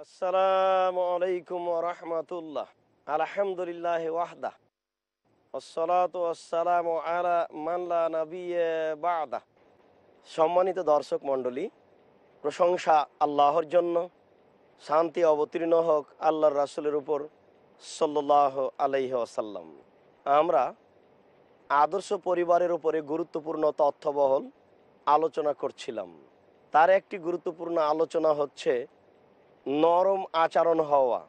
আসসালামু আলাইকুম ওয়া রাহমাতুল্লাহ। আলহামদুলিল্লাহি ওয়াহদাহ। ওয়াসসালাতু ওয়াসসালামু আলা মান লা নাবিয়্যা বা'দাহ। সম্মানিত দর্শক মণ্ডলী, প্রশংসা আল্লাহর জন্য, শান্তি অবতীর্ণ হোক আল্লাহর রাসূলের উপর সাল্লাল্লাহু আলাইহি ওয়াসাল্লাম। আমরা আদর্শ পরিবারের উপরে গুরুত্বপূর্ণ তথ্যবহল আলোচনা করছিলাম। তার একটি গুরুত্বপূর্ণ আলোচনা হচ্ছে নরম আচরণ হওয়া।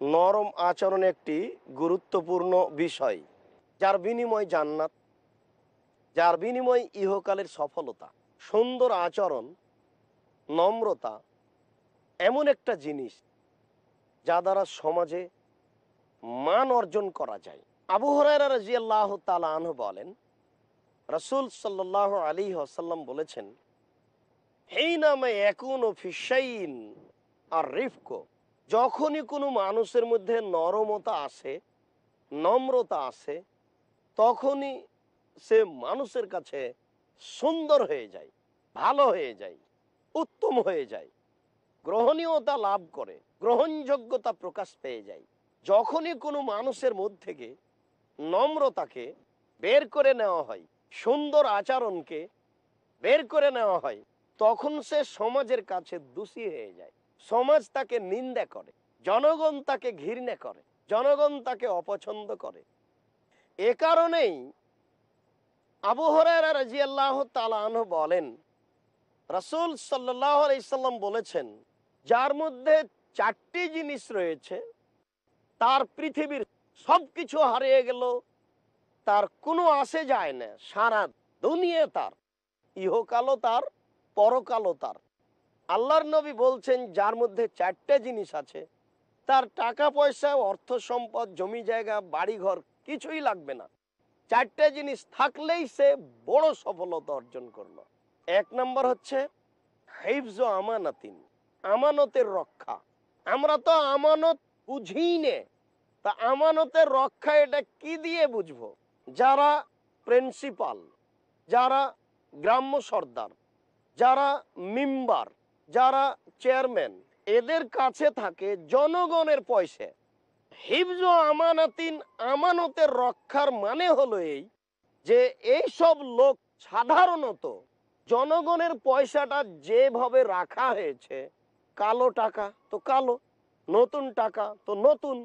নরম আচরণ একটি গুরুত্বপূর্ণ বিষয়, যার বিনিময় জান্নাত, যার বিনিময় ইহকালের সফলতা। সুন্দর আচরণ, নম্রতা এমন একটা জিনিস যা দ্বারা সমাজে মান অর্জন করা যায়। আবু হুরায়রা রাদিয়াল্লাহু তাআলা আনহু বলেন, রাসূল সাল্লাল্লাহু আলাইহি ওয়াসাল্লাম বলেছেন, হিনামা ইয়াকুনু ফি শাইইন আর রিফক, যখনই কোনো মানুষের মধ্যে নরমতা আসে, নম্রতা আসে, তখনই সে মানুষের কাছে সুন্দর হয়ে যায়, ভালো হয়ে যায়, উত্তম হয়ে যায়, গ্রহণীয়তা লাভ করে, গ্রহণযোগ্যতা প্রকাশ পেয়ে যায়। যখনই কোনো মানুষের মধ্যে থেকে নম্রতাকে বের করে নেওয়া হয়, সুন্দর আচরণকে বের করে নেওয়া হয়, তখন সে সমাজের কাছে দোষী হয়ে যায়। সমাজ তাকে নিন্দা করে, জনগণ তাকে ঘৃণা করে, জনগণ তাকে অপছন্দ করে। এ কারণেই আবু হুরায়রা রাদিয়াল্লাহু তাআলা আনহু বলেন, রাসূল সাল্লাল্লাহু আলাইহি সাল্লাম বলেছেন, যার মধ্যে চারটি জিনিস রয়েছে, তার পৃথিবীর সবকিছু হারিয়ে গেল, তার কোনো আসে যায় না, সারা দুনিয়া তার, ইহকালও তার, পরকালও তার। আল্লাহর নবী বলছেন, যার মধ্যে চারটে জিনিস আছে, তার টাকা পয়সা, অর্থ সম্পদ, জমি জায়গা, বাড়িঘর কিছুই লাগবে না। চারটে জিনিস থাকলেই সে বড় সফলতা অর্জন করলো। এক নম্বর হচ্ছে হিফজ আমানাতিন, আমানতের রক্ষা। আমরা তো আমানত বুঝি নে, তা আমানতের রক্ষা এটা কি দিয়ে বুঝবো? যারা প্রিন্সিপাল, যারা গ্রাম্য সর্দার, যারা মেম্বার, যারা চেয়ারম্যান, এদের কাছে থাকে জনগণের পয়সা। হিফজ আমানাতিন, আমানতের রক্ষার মানে হলো এই যে এই সব লোক সাধারণত জনগণের পয়সাটা যেভাবে রাখা হয়েছে, কালো টাকা তো কালো, নতুন টাকা তো নতুন,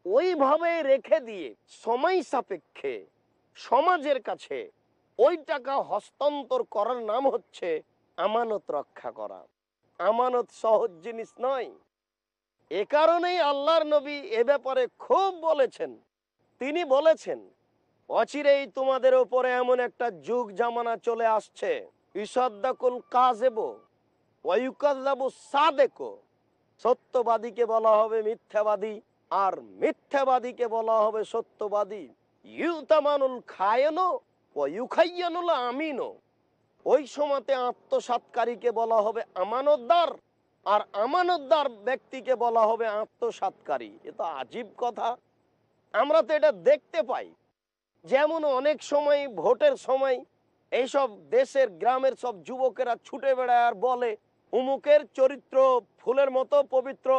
ওইভাবে রেখে দিয়ে সময় সাপেক্ষে সমাজের কাছে ওই টাকা হস্তান্তর করার নাম হচ্ছে আমানত রক্ষা করা। আমানত সহজ জিনিস নয়। এ কারণেই আল্লাহর নবী এ ব্যাপারে খুব বলেছেন। তিনি বলেছেন, অচিরেই তোমাদের উপরে এমন একটা যুগ জামানা চলে আসছে, ইসাদ্দাকুল কাযিবু ওয়া ইউকাযযাবু সাদিকু, সত্যবাদীকে বলা হবে মিথ্যাবাদী, আর মিথ্যাবাদীকে বলা হবে সত্যবাদী। ইউতামানুল খায়নু ওয়া ইউখায়্যানুল আমিনু, ওই সময়তে আত্মসাৎকারীকে বলা হবে আমানতদার, আর আমানতদার ব্যক্তিকে বলা হবে আত্মসাৎকারী। এ তো আজীব কথা। আমরা তো এটা দেখতে পাই। যেমন অনেক সময় ভোটের সময় এইসব দেশের গ্রামের সব যুবকেরা ছুটে বেড়ায় আর বলে, উমুকের চরিত্র ফুলের মতো পবিত্র,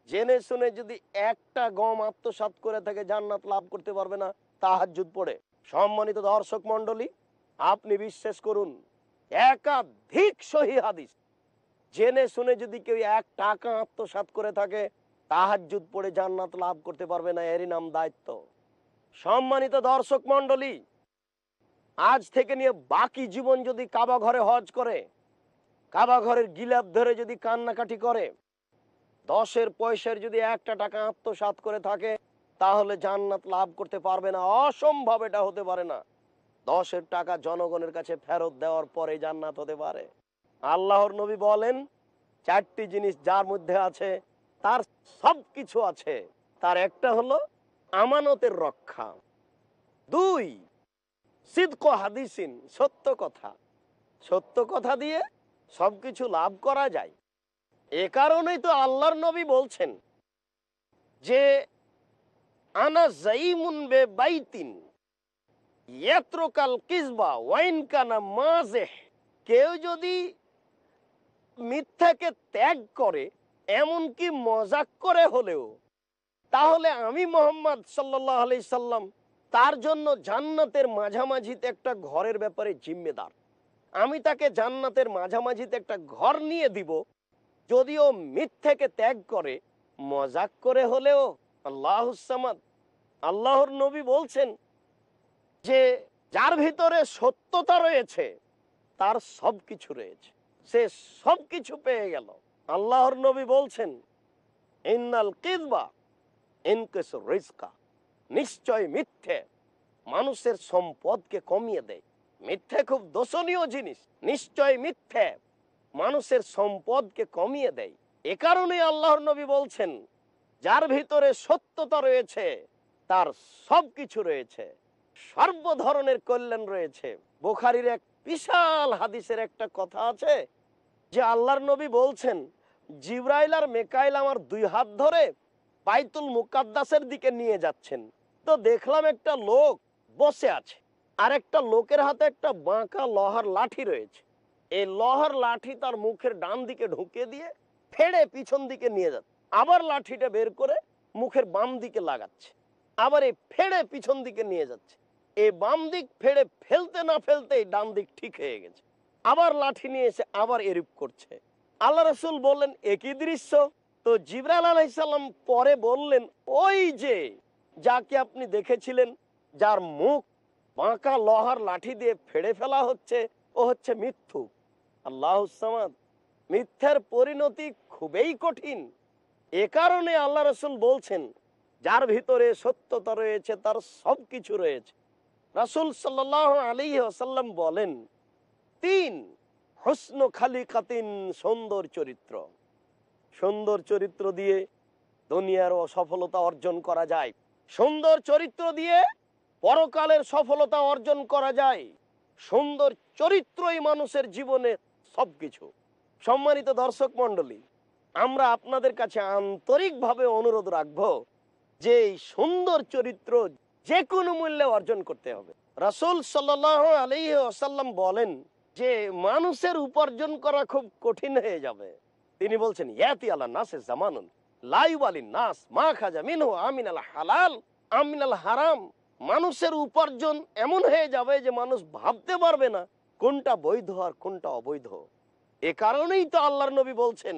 জেনে শুনে যদি একটা গম আত্মসাৎ করে থাকে জান্নাত লাভ করতে পারবে না, তাহাজ্জুদ পড়ে। সম্মানিত দর্শক মণ্ডলী, আপনি বিশ্বাস করুন, একাধিক সহিহ হাদিস, জেনে শুনে যদি কেউ 1 টাকা আত্মসাৎ করে থাকে, তাহাজ্জুদ পড়ে জান্নাত লাভ করতে পারবে না, এরই নাম দায়িত্ব। সম্মানিত দর্শক মণ্ডলী, আজ থেকে নিয়ে বাকি জীবন যদি কাবা ঘরে হজ করে, কাবা ঘরের গিলাপ ধরে যদি কান্নাকাটি করে, 10 পয়সার যদি 1 টাকা আত্মসাৎ করে থাকে, তাহলে জান্নাত লাভ করতে পারবে না, অসম্ভব, এটা হতে পারে না। 10 টাকা জনগণের কাছে ফেরত দেওয়ার পরে জান্নাত হতে পারে। আল্লাহর নবী বলেন, চারটি জিনিস যার মধ্যে আছে তার সবকিছু আছে। তার একটা হলো আমানতের রক্ষা, 2 সিদক হাদিসিন, সত্য কথা। সত্য কথা দিয়ে সবকিছু লাভ করা যায়। এ কারণেই তো আল্লাহর নবী বলছেন যে আনা জাইমুন বে বাইতিন ইয়াত্রুকাল কিসবা ওয়াইন কানা মাজেহ, কেউ যদি মিথ্যাকে ত্যাগ করে, এমনকি মজাক করে হলেও, তাহলে আমি মোহাম্মদ সাল্লাল্লাহু আলাইহি সাল্লাম তার জন্য জান্নাতের মাঝামাঝিতে একটা ঘরের ব্যাপারে জিম্মেদার। আমি তাকে জান্নাতের মাঝামাঝিতে একটা ঘর নিয়ে দিব, যদিও মিথ্যাকে ত্যাগ করে, মজাক করে হলেও। আল্লাহুস সামাদ। আল্লাহর নবী বলছেন যে যার ভিতরে সত্যতা রয়েছে তার সবকিছু রয়েছে, সে সবকিছু পেয়ে গেল। আল্লাহর নবী বলছেন, ইন্নাল কিযবা ইনকিসু রিজকা, নিশ্চয় মিথ্যে মানুষের সম্পদকে কমিয়ে দেয়। মিথ্যে খুব দোষণীয় জিনিস। নিশ্চয় মিথ্যে মানুষের সম্পদকে কমিয়ে দেয়। এ কারণে আল্লাহর নবী বলছেন, যার ভিতরে সত্যতা রয়েছে তার সবকিছু রয়েছে, সর্ব ধরনের কল্যাণ রয়েছে। বুখারীর এক বিশাল হাদিসের একটা কথা আছে যে আল্লাহর নবী বলছেন, জিবরাইল আর মেকাইল আমার দুই হাত ধরে বাইতুল মুকাদ্দাসের দিকে নিয়ে যাচ্ছেন। তো দেখলাম একটা লোক বসে আছে, আর একটা লোকের হাতে একটা বাঁকা লোহার লাঠি রয়েছে। এই লোহার লাঠি তার মুখের ডান দিকে ঢুকিয়ে দিয়ে ফেড়ে পিছন দিকে নিয়ে যাচ্ছে, আবার লাঠিটা বের করে মুখের বাম দিকে লাগাচ্ছে, আবার এই ফেড়ে পিছন দিকে নিয়ে যাচ্ছে। এই বাম দিক ফেড়ে ফেলতে না ফেলতেই ডান দিক ঠিক হয়ে গেছে, আবার লাঠি নিয়ে এসে আবার এরূপ করছে। আল্লাহ রাসূল বললেন, একই দৃশ্য। তো জিবরাইল আলাইহিস সালাম পরে বললেন, ওই যে যাকে আপনি দেখেছিলেন, যার মুখ বাঁকা লোহার লাঠি দিয়ে ফেড়ে ফেলা হচ্ছে, ও হচ্ছে মিথ্যুক। আল্লাহুস সামাদ। মিথ্যার পরিণতি খুবই কঠিন। এ কারণে আল্লাহ রাসূল বলছেন, যার ভিতরে সত্যতা রয়েছে তার সবকিছু রয়েছে। রাসূল সাল্লাল্লাহু আলাইহি ওয়াসাল্লাম বলেন, তিন হুসনু খালিকাতিন, সুন্দর চরিত্র। সুন্দর চরিত্র দিয়ে দুনিয়ার সফলতা অর্জন করা যায়, সুন্দর চরিত্র দিয়ে পরকালের সফলতা অর্জন করা যায়। সুন্দর চরিত্রই মানুষের জীবনে সবকিছু। সম্মানিত দর্শক মণ্ডলী, আমরা আপনাদের কাছে আন্তরিকভাবে অনুরোধ রাখবো যে এই সুন্দর চরিত্র যে কোনো মূল্যে অর্জন করতে হবে। রাসূল সাল্লাল্লাহু আলাইহি ওয়াসাল্লাম বলেন যে মানুষের উপার্জন করা খুব কঠিন হয়ে যাবে। তিনি বলছেন, ইয়াতি আলা নাসে জামানুন লা ইউবালিন নাস মা খাজা মিনহু আমিনাল হালাল আমিনাল হারাম। মানুষের উপার্জন এমন হয়ে যাবে যে মানুষ ভাবতে পারবে না কোনটা বৈধ আর কোনটা অবৈধ। এ কারণেই তো আল্লাহর নবী বলছেন,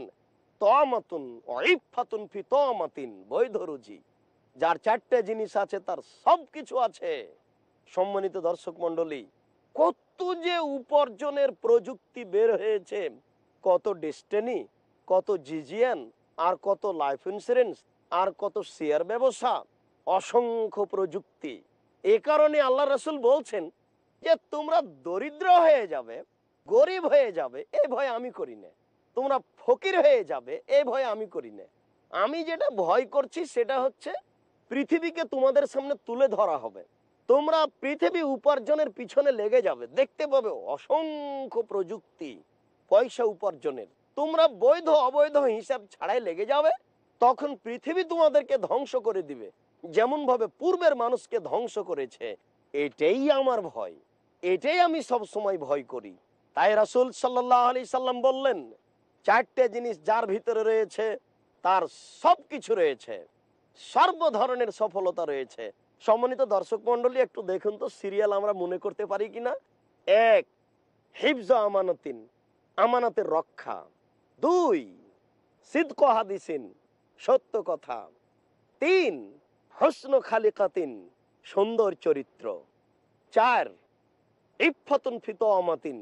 তামাতুন ওয়াইফাতুন ফি তামাতিন, বৈধ রুজি। যার চারটে জিনিস আছে তার সবকিছু আছে। সম্মানিত দর্শক মণ্ডলী, কত যে উপার্জনের প্রযুক্তি বের হয়েছে, কত ডেস্টিনি, কত জিজিয়ান, আর কত লাইফ ইন্স্যুরেন্স, আর কত শেয়ার ব্যবসা, অসংখ্য প্রযুক্তি। এ কারণে আল্লাহ রাসূল বলছেন যে তোমরা দরিদ্র হয়ে যাবে, গরিব হয়ে যাবে, এই ভয় আমি করি না। তোমরা ফকির হয়ে যাবে, এই ভয় আমি করি না। আমি যেটা ভয় করছি সেটা হচ্ছে পৃথিবীকে তোমাদের সামনে তুলে ধরা হবে, তোমরা পৃথিবী উপার্জনের পিছনে লেগে যাবে, দেখতে পাবে অসংখ্য প্রযুক্তি পয়সা উপার্জনের। তোমরা বৈধ অবৈধ হিসাব ছাড়াই লেগে যাবে, তখন পৃথিবী তোমাদেরকে ধ্বংস করে দিবে, যেমন ভাবে পূর্বের মানুষকে ধ্বংস করেছে। এটাই আমার ভয়, এটাই আমি সব সময় ভয় করি। তাই রাসূল সাল্লাল্লাহু আলাইহি সাল্লাম বললেন, চারটে জিনিস যার ভিতরে রয়েছে তার সবকিছু রয়েছে, সর্ব ধরনের সফলতা রয়েছে। সম্মানিত দর্শক মণ্ডলী, একটু দেখুন তো সিরিয়াল আমরা মনে করতে পারি কিনা। এক, হিফজ আমানাতিন, আমানতের রক্ষা। দুই, সিদক হাদিসিন, সত্য কথা। তিন, হুসনু খালিকাতিন, সুন্দর চরিত্র। চার, ইফফাতুন ফি তামাতিন,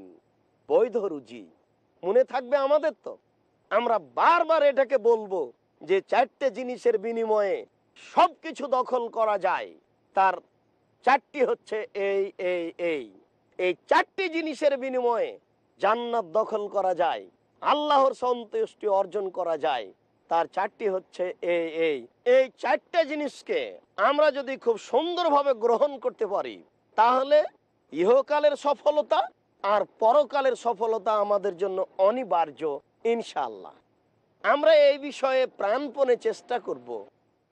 বৈধ রুজি। মনে থাকবে আমাদের তো? আমরা বারবার এটাকে বলবো যে চারটে জিনিসের বিনিময়ে সবকিছু দখল করা যায়। তার চারটি হচ্ছে এই এই এই এই চারটি জিনিসের বিনিময়ে জান্নাত দখল করা যায়, আল্লাহর সন্তুষ্টি অর্জন করা যায়। তার চারটি হচ্ছে এই এই এই চারটে জিনিসকে আমরা যদি খুব সুন্দরভাবে গ্রহণ করতে পারি, তাহলে ইহকালের সফলতা আর পরকালের সফলতা আমাদের জন্য অনিবার্য ইনশাআল্লাহ। আমরা এই বিষয়ে প্রাণপণে চেষ্টা করব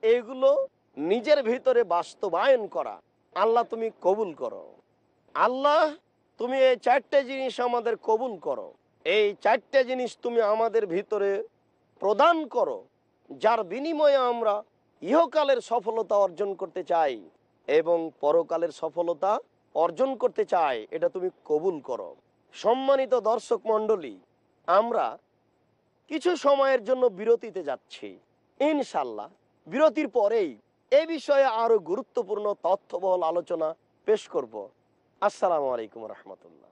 এগুলো নিজের ভিতরে বাস্তবায়ন করা। আল্লাহ তুমি কবুল করো। আল্লাহ তুমি এই চারটে জিনিস আমাদের কবুল করো। এই চারটে জিনিস তুমি আমাদের ভিতরে প্রদান করো, যার বিনিময়ে আমরা ইহকালের সফলতা অর্জন করতে চাই এবং পরকালের সফলতা অর্জন করতে চাই, এটা তুমি কবুল করো। সম্মানিত দর্শক মণ্ডলী, আমরা কিছু সময়ের জন্য বিরতিতে যাচ্ছি। ইনশাল্লাহ বিরতির পরেই এ বিষয়ে আরো গুরুত্বপূর্ণ তথ্যবহুল আলোচনা পেশ করব। আসসালামু আলাইকুম রহমতুল্লাহ।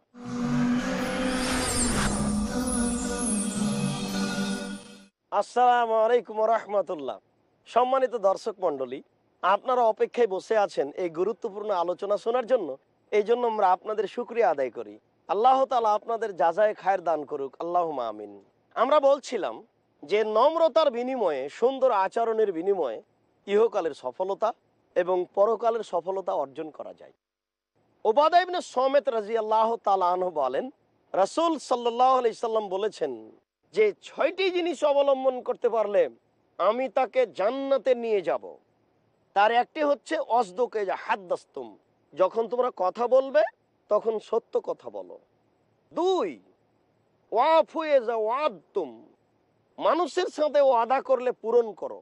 আসসালামু আলাইকুম রহমতুল্লাহ। সম্মানিত দর্শক মণ্ডলী, আপনারা অপেক্ষায় বসে আছেন এই গুরুত্বপূর্ণ আলোচনা শোনার জন্য। এই জন্য আমরা আপনাদের শুকরিয়া আদায় করি। আল্লাহ তাআলা আপনাদের যাজায়ে খায়ের দান করুক, আল্লাহুম্মা আমিন। আমরা বলছিলাম যে নম্রতার বিনিময়ে, সুন্দর আচরণের বিনিময়ে ইহকালের সফলতা এবং পরকালের সফলতা অর্জন করা যায়। উবাদা ইবনে সামিত রাদিয়াল্লাহু তাআলা আনহু বলেন, রাসূল সাল্লাল্লাহু আলাইহি সাল্লাম বলেছেন যে ৬টি জিনিস অবলম্বন করতে পারলে আমি তাকে জান্নাতে নিয়ে যাব। তার একটি হচ্ছে অসদকে হাদ্দাসতুম, যখন তোমরা কথা বলবে তখন সত্য কথা বলো। ২, ওয়াফুয়ে ওয়াদতুম, মানুষের সাথে ওয়াদা করলে পূরণ করো।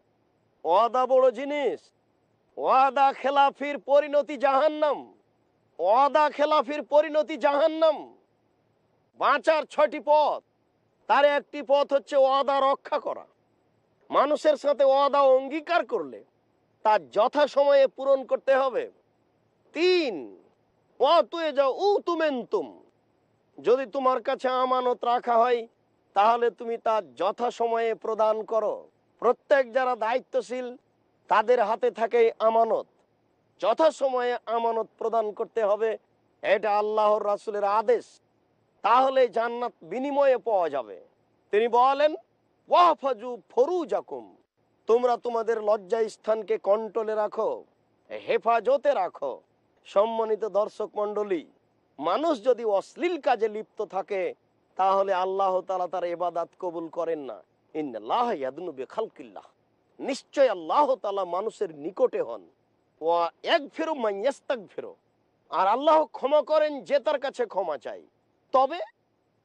ওয়াদা বড় জিনিস। ওয়াদা খেলাফির পরিণতি জাহান্নাম। ওয়াদা খেলাফির পরিণতি জাহান্নাম। বাঁচার ৬টি পথ, তার একটি পথ হচ্ছে ওয়াদা রক্ষা করা। মানুষের সাথে ওয়াদা অঙ্গীকার করলে তা যথাসময়ে পূরণ করতে হবে। ৩, ওয়াতুয়ে যাও উতুমেন্তুম, যদি তোমার কাছে আমানত রাখা হয় তাহলে তুমি তা যথাসময়ে প্রদান করো। প্রত্যেক যারা দায়িত্বশীল তাদের হাতে থাকে আমানত, যথাসময়ে আমানত প্রদান করতে হবে। এটা আল্লাহর রাসূলের আদেশ, তাহলে জান্নাত বিনিময়ে পাওয়া যাবে। তিনি বলেন, ওয়াহফাজু ফরুজাকুম, তোমরা তোমাদের লজ্জা স্থানকে কন্ট্রোলে রাখো, হেফাজতে রাখো। সম্মানিত দর্শক মণ্ডলী, মানুষ যদি অশ্লীল কাজে লিপ্ত থাকে তাহলে আল্লাহ তাআলা তার ইবাদত কবুল করেন না। ইন্নাল্লাহা ইয়াদনু বিখালকিল্লাহ, নিশ্চয় আল্লাহ তাআলা মানুষের নিকটে হন। ওয়া ইয়াগফিরু মান ইস্তাগফিরু, আর আল্লাহ ক্ষমা করেন যে তার কাছে ক্ষমা চায়। তবে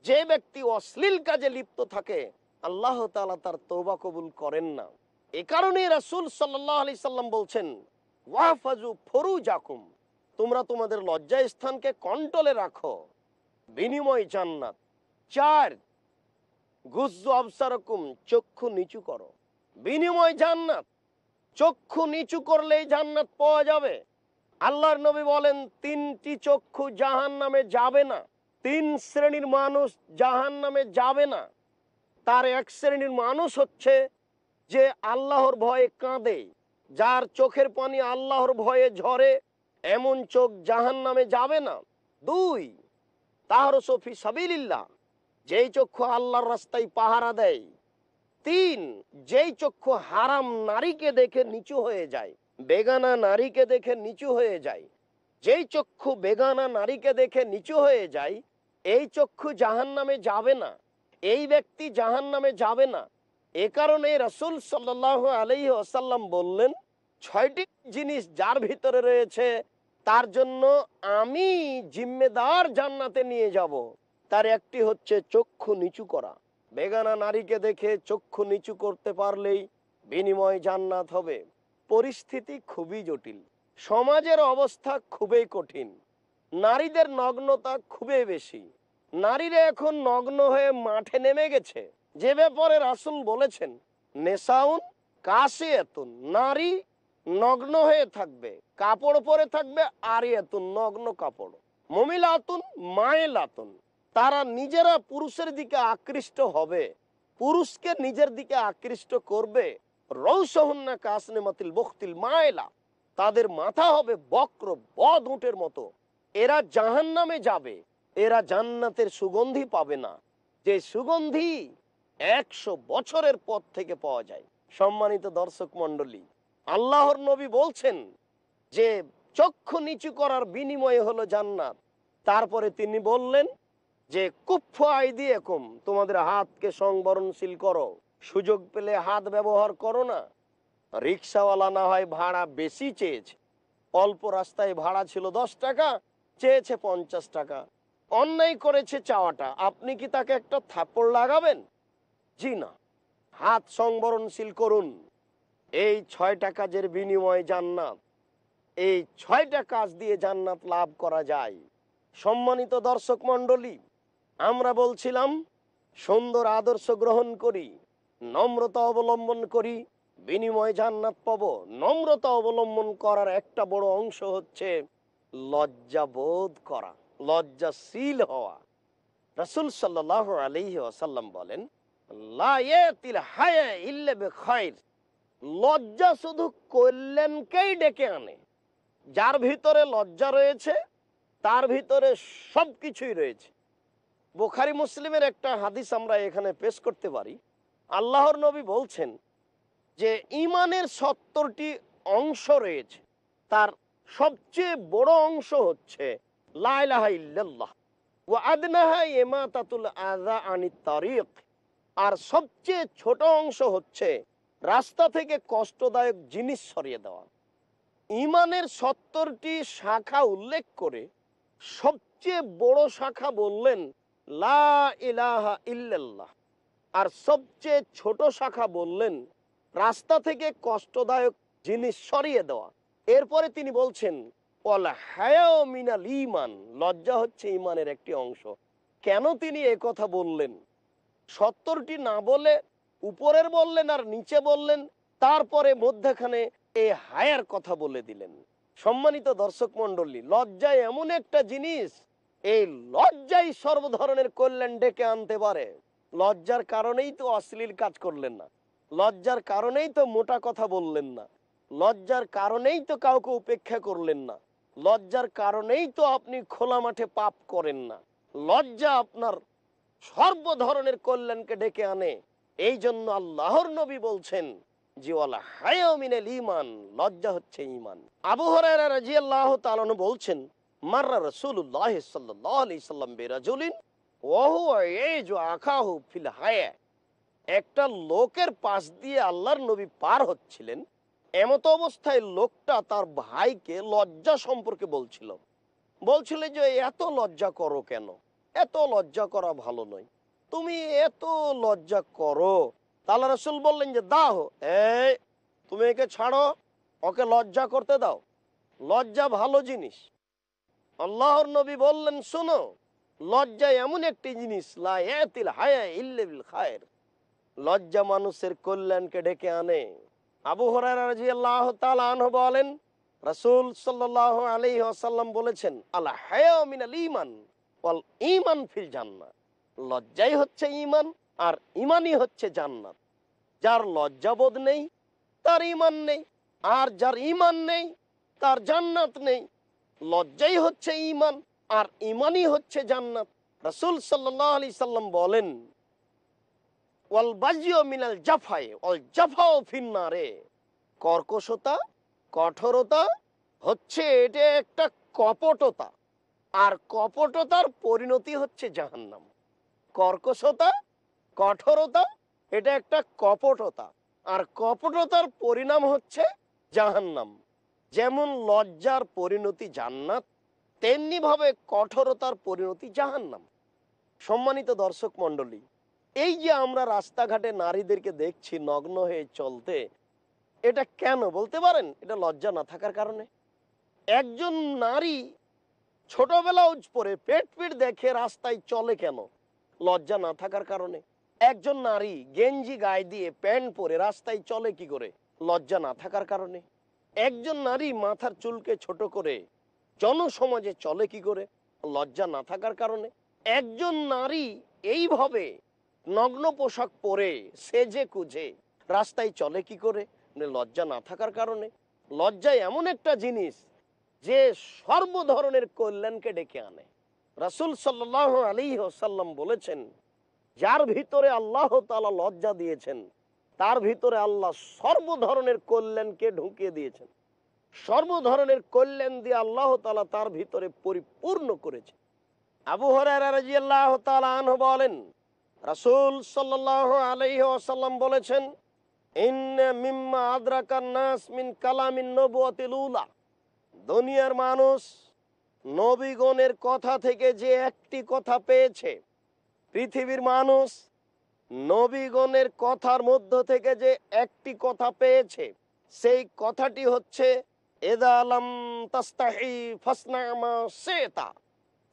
যে ব্যক্তি অশ্লীল কাজে লিপ্ত থাকে আল্লাহ তাআলা তার তওবা কবুল করেন না। এ কারণে রাসূল সাল্লাল্লাহু আলাইহি সাল্লাম বলছেন, ওয়াহফাজু ফুরুজাকুম, তোমরা তোমাদের লজ্জা স্থানকে কন্ট্রোলে রাখো, বিনিময় জান্নাত। ৪, গুজ্জু আবসারাকুম, চক্ষু নিচু করো, বিনিময় জান্নাত। চক্ষু নিচু করলেই জান্নাত পাওয়া যাবে। আল্লাহর নবী বলেন, ৩টি চক্ষু জাহান্নামে যাবে না। ৩ শ্রেণীর মানুষ জাহান্নামে যাবে না। তার এক শ্রেণীর মানুষ হচ্ছে যে আল্লাহর ভয়ে কাঁদে, যার চোখের পানি আল্লাহর ভয়ে ঝরে, এমন চোখ জাহান্নামে যাবে না। ২, তাহরুসু ফি সাবিলিল্লাহ, যেই চক্ষু আল্লাহর রাস্তায় পাহারা দেয়। ৩, যেই চক্ষু হারাম নারীকে দেখে নিচু হয়ে যায়, বেগানা নারীকে দেখে নিচু হয়ে যায়। যেই চক্ষু বেগানা নারীকে দেখে নিচু হয়ে যায়, এই চক্ষু জাহান্নামে যাবে না, এই ব্যক্তি জাহান্নামে যাবে না। এ কারণে রাসূল সাল্লাল্লাহু আলাইহি ওয়াসাল্লাম বললেন, ৬টি জিনিস যার ভিতরে রয়েছে তার জন্য আমি জিম্মেদার জান্নাতে নিয়ে যাব। তার একটি হচ্ছে চক্ষু নিচু করা। বেগানা নারীকে দেখে চক্ষু নিচু করতে পারলেই বিনিময় জান্নাত হবে। পরিস্থিতি খুবই জটিল, সমাজের অবস্থা খুবই কঠিন, নারীদের নগ্নতা খুবই বেশি। নারীরা এখন নগ্ন হয়ে মাঠে নেমে গেছে, যে ব্যাপারে রাসূল বলেছেন, নেসাউন কাসিয়াতুন, নারী নগ্ন হয়ে থাকবে, কাপড় পরে থাকবে আরিয়াতুন, নগ্ন কাপড়। মুমিলাতুন মাইলাতুন, তারা নিজেরা পুরুষের দিকে আকৃষ্ট হবে, পুরুষকে নিজের দিকে আকৃষ্ট করবে। রৌসহুন্না কাসনিমাতিল বুখতিল মাইলা, তাদের মাথা হবে বক্র বদ উটের মতো। এরা জাহান্নামে যাবে, এরা জান্নাতের সুগন্ধি পাবে না, যে সুগন্ধি ১০০ বছরের পথ থেকে পাওয়া যায়। সম্মানিত দর্শক মণ্ডলী, আল্লাহর নবী বলছেন যে চক্ষু নিচু করার বিনিময়ে হলো জান্নাত। তারপরে তিনি বললেন যে কুফফু আইদিয়াকুম, তোমাদের হাতকে সংবরণশীল করো, সুযোগ পেলে হাত ব্যবহার করো না। রিক্সাওয়ালা না হয় ভাড়া বেশি চেয়েছে, অল্প রাস্তায় ভাড়া ছিল 10 টাকা, চেয়েছে 50 টাকা, অন্যায় করেছে চাওয়াটা, আপনি কি তাকে একটা থাপ্পড় লাগাবেন? জি না। হাত সংবরণশীল করুন। এই 6টা কাজের বিনিময়ে জান্নাত, এই 6টা কাজ দিয়ে জান্নাত লাভ করা যায়। সম্মানিত দর্শক মণ্ডলী, আমরা বলছিলাম সুন্দর আদর্শ গ্রহণ করি, নম্রতা অবলম্বন করি, বিনিময়ে জান্নাত পাবো। নম্রতা অবলম্বন করার একটা বড় অংশ হচ্ছে লজ্জাবোধ করা, লজ্জাশীল হওয়া। রাসূল সাল্লাল্লাহু আলাইহি ওয়াসাল্লাম বলেন, লা ইয়াতিল হায়া ইল্লা বিখাইর, লজ্জা শুধু কল্যাণকেই ডেকে আনে। যার ভিতরে লজ্জা রয়েছে তার ভিতরে সবকিছুই রয়েছে। বুখারী মুসলিমের একটা হাদিস আমরা এখানে পেশ করতে পারি। আল্লাহর নবী বলছেন যে ঈমানের 70টি অংশ রয়েছে, তার সবচেয়ে বড় অংশ হচ্ছে লা ইলাহা ইল্লাল্লাহ ওয়া আদনাহা ইমাতাতুল আযা আনিত তারিক, আর সবচেয়ে ছোট অংশ হচ্ছে রাস্তা থেকে কষ্টদায়ক জিনিস সরিয়ে দেওয়া। ঈমানের 70টি শাখা উল্লেখ করে সবচেয়ে বড় শাখা বললেন লা ইলাহা ইল্লাল্লাহ, আর সবচেয়ে ছোট শাখা বললেন রাস্তা থেকে কষ্টদায়ক জিনিস সরিয়ে দেওয়া। এরপরে তিনি বলছেন ওয়াল হায়াউ মিনাল ঈমান, লজ্জা হচ্ছে ঈমানের একটি অংশ। কেন তিনি এ কথা বললেন? 70টি না বলে উপরের বললেন আর নিচে বললেন, তারপরে মধ্যখানে এই হায়ার কথা বলে দিলেন। সম্মানিত দর্শক মণ্ডলী, লজ্জা এমন একটা জিনিস, এই লজ্জাই সর্ব ধরনের কল্যাণ ডেকে আনতে পারে। লজ্জার কারণেই তো অশ্লীল কাজ করলেন না, লজ্জার কারণেই তো মোটা কথা বললেন না, লজ্জার কারণেই তো কাউকে উপেক্ষা করলেন না, লজ্জার কারণেই তো আপনি খোলা মাঠে পাপ করেন না। লজ্জা আপনার সর্ব ধরনের কল্যাণকে ডেকে আনে। এই জন্য আল্লাহর নবী বলছেন যে ওয়ালা হায়াউ মিনাল ঈমান, লজ্জা হচ্ছে ঈমান। আবু হুরায়রা রাদিয়াল্লাহু তাআলা আনহু বলছেন, মাররা রাসূলুল্লাহ সাল্লাল্লাহু আলাইহি সাল্লাম বিরাজুলিন ওয়া হুয়া ইয়াজু আখাহু ফিল হায়া, একটা লোকের পাশ দিয়ে আল্লাহর নবী পার হচ্ছিলেন, এমত অবস্থায় লোকটা তার ভাইকে লজ্জা সম্পর্কে বলছিল যে এত লজ্জা করো কেন, এত লজ্জা করা ভালো নয়, তুমি এত লজ্জা করো। তাহলে রাসূল বললেন যে দাও, এই তুমি একে ছাড়ো, ওকে লজ্জা করতে দাও, লজ্জা ভালো জিনিস। আল্লাহর নবী বললেন শোনো, লজ্জা এমন একটি জিনিস, লা ইয়াতিল হায়া ইল্লা বিল খায়র, লজ্জা মানুষের কল্যাণকে ডেকে আনে। আবু হুরায়রা রাদিয়াল্লাহু তাআলা আনহু বলেন, রাসূল সাল্লাল্লাহু আলাইহি ওয়াসাল্লাম বলেছেন, আল হায়াউ মিনাল ঈমান ওয়াল ঈমান ফিল জান্নাহ, লজ্জাই হচ্ছে ঈমান আর ঈমানই হচ্ছে জান্নাত। যার লজ্জাবোধ নেই তার ঈমান নেই, আর যার ঈমান নেই তার জান্নাত নেই। লজ্জাই হচ্ছে ঈমান আর ঈমানই হচ্ছে জান্নাত। রাসূল সাল্লাল্লাহু আলাইহি সাল্লাম বলেন, ওয়াল বাজিউ মিনাল জাফায়ে ওয়াল জাফাউ ফিন্নারে, কর্কশতা, কঠোরতা হচ্ছে এটা একটা কপটতা, আর কপটতার পরিণতি হচ্ছে জাহান্নাম। কর্কশতা, কঠোরতা এটা একটা কপটতা, আর কপটতার পরিণাম হচ্ছে জাহান্নাম। যেমন লজ্জার পরিণতি জান্নাত, তেমনি ভাবে কঠোরতার পরিণতি জাহান্নাম। সম্মানিত দর্শক মণ্ডলী, এই যে আমরা রাস্তাঘাটে নারীদেরকে দেখছি নগ্ন হয়ে চলতে, এটা কেন বলতে পারেন? এটা লজ্জা না থাকার কারণে। একজন নারী ছোটবেলা পরে পেট দেখে রাস্তায় চলে কেন? লজ্জা না থাকার কারণে। একজন নারী গেঞ্জি গায়ে দিয়ে প্যান্ট পরে রাস্তায় চলে কি করে? লজ্জা না থাকার কারণে। একজন নারী মাথার চুলকে ছোট করে জনসমাজে চলে কি করে? লজ্জা না থাকার কারণে। একজন নারী এইভাবে নগ্ন পোশাক পরে সেজে কুজে রাস্তায় চলে কি করে? লজ্জা না থাকার কারণে। লজ্জা এমন একটা জিনিস যে সর্ব ধরনের কল্যাণকে ডেকে আনে। রাসূল সাল্লাল্লাহু আলাইহি ওয়াসাল্লাম বলেছেন, যার ভিতরে আল্লাহ তাআলা লজ্জা দিয়েছেন তার ভিতরে আল্লাহ সর্ব ধরনের কল্যাণকে ঢুকিয়ে দিয়েছেন। সর্ব ধরনের কল্যাণ দিয়ে আল্লাহ তাআলা তার ভিতরে পরিপূর্ণ করেছে। আবু হুরায়রা রাদিয়াল্লাহু তাআলা আনহু বলেন, রাসূল সাল্লাল্লাহু আলাইহি ওয়াসাল্লাম বলেছেন, ইন্না মিম্মা আদরাকান নাস মিন কালামিন নবুওয়াতিল উলা, দুনিয়ার মানুষ নবীগণের কথা থেকে যে একটি কথা পেয়েছে, পৃথিবীর মানুষ নবীগণের কথার মধ্য থেকে যে একটি কথা পেয়েছে, সেই কথাটি হচ্ছে এদা লাম তাস্তাহি ফাসনা মা শিতা।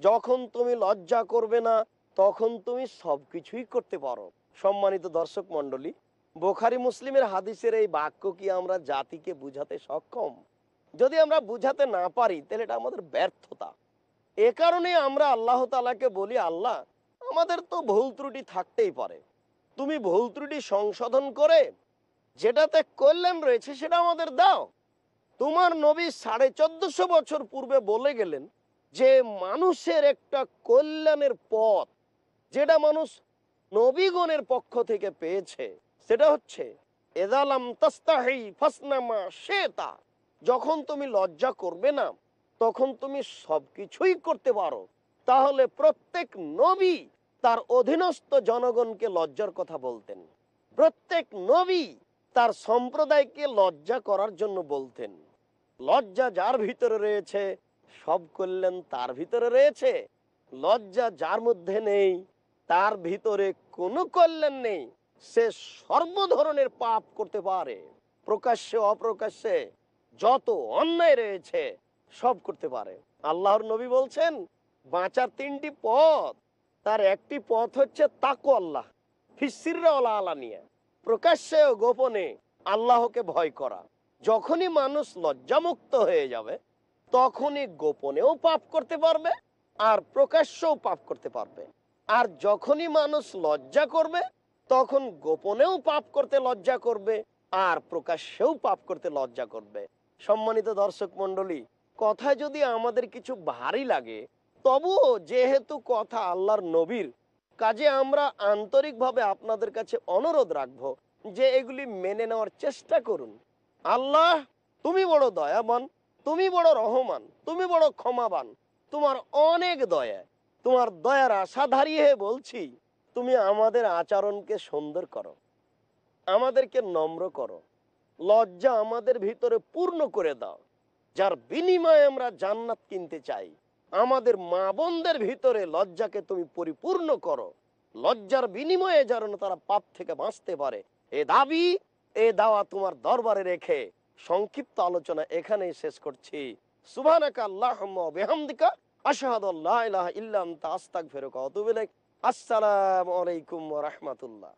যখন তুমি লজ্জা করবে না, তখন তুমি সবকিছুই করতে পারো। সম্মানিত দর্শক মণ্ডলী, বুখারী মুসলিমের হাদিসের এই বাক্য কি আমরা জাতিকে বুঝাতে সক্ষম? যদি আমরা বুঝাতে না পারি, তাহলে এটা আমাদের ব্যর্থতা। এ কারণে আমরা আল্লাহ তাআলাকে বলি, আল্লাহ, আমাদের তো ভুল ত্রুটি থাকতেই পারে, তুমি ভুল ত্রুটি সংশোধন করে যেটাতে কল্যাণ রয়েছে সেটা আমাদের দাও। তোমার নবী 1450 বছর পূর্বে বলে গেলেন যে মানুষের একটা কল্যাণের পথ, যেটা মানুষ নবীগণের পক্ষ থেকে পেয়েছে, সেটা হচ্ছে এদালাম তাস্তাহি ফাসনা মা শিতা। যখন তুমি লজ্জা করবে না, তখন তুমি সবকিছুই করতে পারো। তাহলে প্রত্যেক নবী তার অধীনস্থ জনগণকে লজ্জার কথা বলতেন। প্রত্যেক নবী তার সম্প্রদায়কে লজ্জা করার জন্য বলতেন। লজ্জা যার ভিতরে রয়েছে, সব কল্যাণ তার ভিতরে রয়েছে। লজ্জা যার মধ্যে নেই, তার ভিতরে কোনো কল্যাণ নেই। সে সর্ব ধরনের পাপ করতে পারে, প্রকাশ্যে অপ্রকাশ্যে যত অন্যায় রয়েছে সব করতে পারে। আল্লাহর নবী বলছেন বাঁচার 3টি পথ। তার একটি পথ হচ্ছে তাকওয়াল্লাহ, ফিসসিররা ওয়াল আলানিয়া, প্রকাশ্যে ও গোপনে আল্লাহকে ভয় করা। যখনই মানুষ লজ্জামুক্ত হয়ে যাবে, তখনই গোপনেও পাপ করতে পারবে আর প্রকাশ্যেও পাপ করতে পারবে। আর যখনই মানুষ লজ্জা করবে, তখন গোপনেও পাপ করতে লজ্জা করবে আর প্রকাশ্যেও পাপ করতে লজ্জা করবে। সম্মানিত দর্শক মণ্ডলী, কথা যদি আমাদের কিছু ভারী লাগে, তবুও যেহেতু কথা আল্লাহর নবীর, কাজে আমরা আন্তরিকভাবে আপনাদের কাছে অনুরোধ রাখবো যে এগুলি মেনে নেওয়ার চেষ্টা করুন। আল্লাহ, তুমি বড় দয়াবান, তুমি বড় রহমান, তুমি বড় ক্ষমাবান, তোমার অনেক দয়া। তোমার দয়ার আশা ধারিয়ে বলছি, তুমি আমাদের আচরণকে সুন্দর করো, আমাদেরকে নম্র করো, লজ্জা আমাদের ভিতরে পূর্ণ করে দাও, যার বিনিময়ে আমরা জান্নাত কিনতে চাই। আমাদের মা বোনদের ভিতরে লজ্জাকে তুমি পরিপূর্ণ করো, লজ্জার বিনিময়ে যেন তারা পাপ থেকে বাঁচতে পারে। এ দাবি, এ দাওয়া তোমার দরবারে রেখে সংক্ষিপ্ত আলোচনা এখানেই শেষ করছি। সুবহানাকা আল্লাহুম্মা ওয়া বিহামদিকা আশহাদু আল্লা ইলাহা ইল্লা আনতা আস্তাগফিরুকা ওয়া আতুবু ইলাইক। আসসালামু আলাইকুম ওয়া রাহমাতুল্লাহ।